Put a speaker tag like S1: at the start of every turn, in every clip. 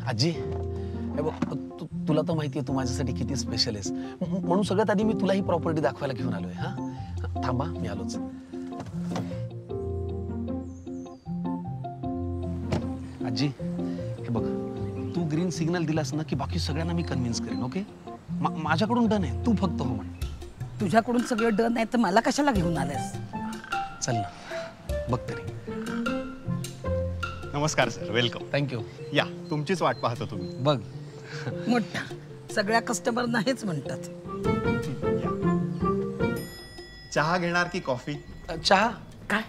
S1: आजी, हे बघ, तुला तर माहिती आहे तू माझ्यासाठी किती स्पेशल आहेस, म्हणून सगळ्यात आधी मी तुला ही प्रॉपर्टी दाखवायला घेऊन आलोय. हा, थांबा, मी आलोच. आजी, हे बघ, तू ग्रीन सिग्नल दिलास ना की बाकी सगळ्यांना मी कन्व्हिन्स करेन. ओके, माझ्याकडून डन आहे, तू फक्त हो म्हण.
S2: तुझ्याकडून सगळं डन आहे तर मला कशाला घेऊन आलेस?
S1: चल ना, बघ तरी.
S3: नमस्कार सर, वेलकम.
S1: थँक्यू.
S3: या, तुमचीच वाट पाहतो तुम्ही.
S1: बघ,
S2: मोठा सगळ्या कस्टमरना हेच म्हणतात.
S3: चहा घेणार की कॉफी?
S1: चहा.
S2: काय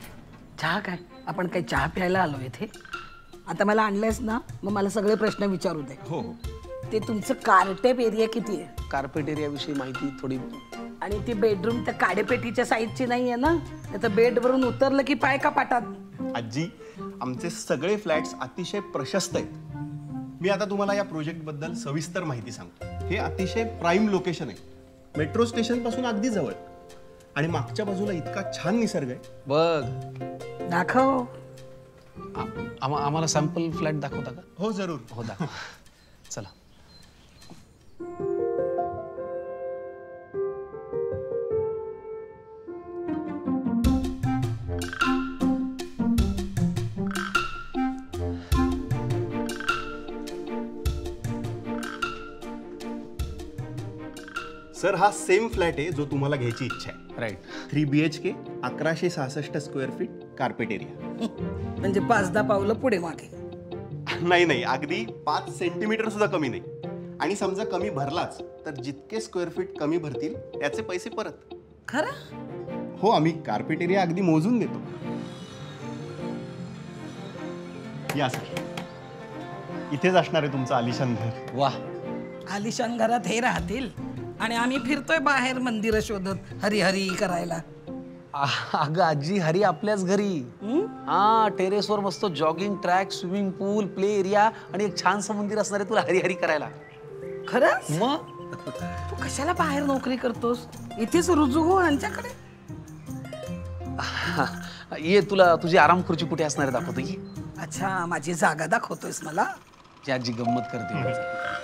S2: चहा? काय आपण काही चहा प्यायला आलो इथे? आता मला आणलंयस ना, मग मला सगळे प्रश्न विचारू दे.
S3: हो हो.
S2: ते तुमचं कार्टेप एरिया किती आहे?
S1: कार्पेट एरियाविषयी माहिती थोडी.
S2: आणि ती बेडरूम त्या काडेपेटीच्या साईजची नाही आहे ना? तर बेडवरून उतरलं की पाय का पाटात?
S3: आजी, आमचे सगळे फ्लॅट्स अतिशय प्रशस्त आहेत. मी आता तुम्हाला या प्रोजेक्ट बद्दल सविस्तर माहिती सांगतो. हे अतिशय प्राईम लोकेशन आहे, मेट्रो स्टेशन पासून अगदी जवळ, आणि मागच्या बाजूला इतका छान निसर्ग आहे.
S1: बघ,
S2: दाखव.
S1: आम्हाला सॅम्पल फ्लॅट दाखवता का?
S3: हो जरूर.
S1: हो, दाखव. चला.
S3: सर, हा सेम फ्लॅट आहे जो तुम्हाला घ्यायची इच्छा आहे.
S1: Right.
S3: 3 BHK, 1166 square feet, carpet area.
S2: म्हणजे 5-10 पावलं पुढे मागे.
S3: नाही नाही, अगदी 5 सेंटीमीटर सुद्धा कमी नाही. आणि समजा कमी भरलाच तर जितके स्क्वेअर फीट कमी भरतील त्याचे पैसे परत.
S2: खरं?
S3: हो, आम्ही कार्पेट एरिया अगदी मोजून देतो. या सर, इथेच असणार आहे तुमचं आलिशान घर.
S1: वाह,
S2: आलिशान घरात हे राहतील आणि आम्ही फिरतोय बाहेर मंदिरं शोधत हरी हरी करायला.
S1: अगं आजी, हरी आपल्याच घरी. हा, टेरेसवर मस्त जॉगिंग ट्रॅक, स्विमिंग पूल, प्ले एरिया आणि एक छानसं मंदिर असणार आहे तुला हरी हरी करायला.
S2: खरंच?
S1: मग
S2: तू कशाला बाहेर नोकरी करतोस? इथेच रुजू हो यांच्याकडे.
S1: ये, तुला तुझी आराम खुर्ची कुठे असणार आहे दाखवतो. ये.
S2: अच्छा, माझी जागा दाखवतोयस मला?
S1: जी आजी गंमत करते.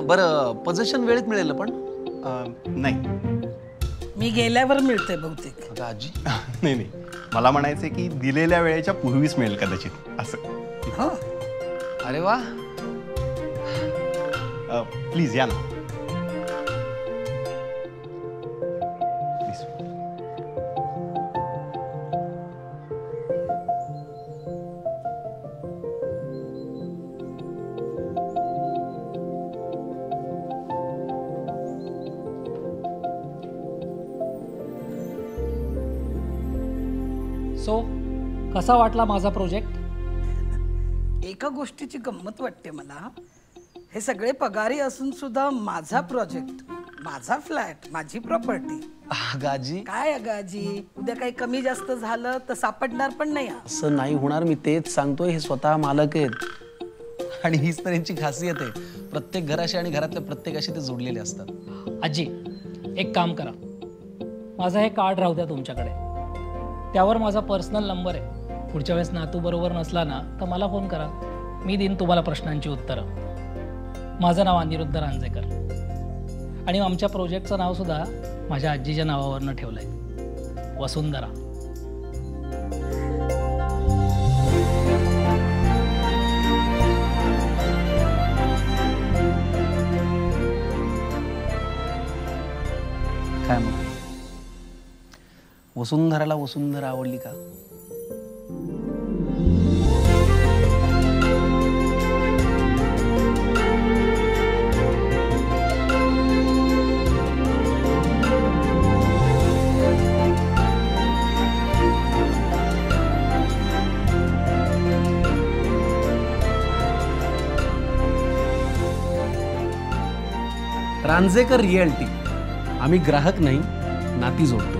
S1: बरं, पोझिशन वेळेत मिळेल पण?
S3: नाही.
S2: मी गेल्यावर मिळते बहुतेक.
S1: आजी
S3: नाही नाही, मला म्हणायचंय की दिलेल्या वेळेच्या पूर्वीच मिळेल कदाचित असं.
S2: हो.
S1: अरे वा.
S3: प्लीज या ना. प्लीज.
S4: सो कसा वाटला माझा प्रोजेक्ट?
S2: एका गोष्टीची गंमत वाटते मला. हे सगळे पगारी असून सुद्धा माझा प्रोजेक्ट, माझा फ्लॅट, माझी प्रॉपर्टी.
S1: गाजी,
S2: काय गाजी? उद्या काही कमी जास्त झालं तर सापडणार पण नाही.
S1: असं नाही होणार, मी तेच सांगतोय. हे स्वतः मालक आहेत आणि हीच तर यांची खासियत आहे. प्रत्येक घराशी आणि घरातल्या प्रत्येकाशी ते जोडलेले असतात.
S4: आजी, एक काम करा, माझा हे कार्ड राहू द्या तुमच्याकडे. त्यावर माझा पर्सनल नंबर आहे. पुढच्या वेळेस नातू बरोबर नसला ना तर मला फोन करा, मी देईन तुम्हाला प्रश्नांची उत्तरं. माझं नाव अनिरुद्ध रांजेकर. आणि आमच्या प्रोजेक्टचं नाव सुद्धा माझ्या आजीच्या नावावरनं ठेवलं आहे, वसुंधरा.
S1: काय मग वसुंधराला वसुंधरा आवडली का? रांझेकर रिअल्टी, आम्ही ग्राहक नाही नाती जोडतो.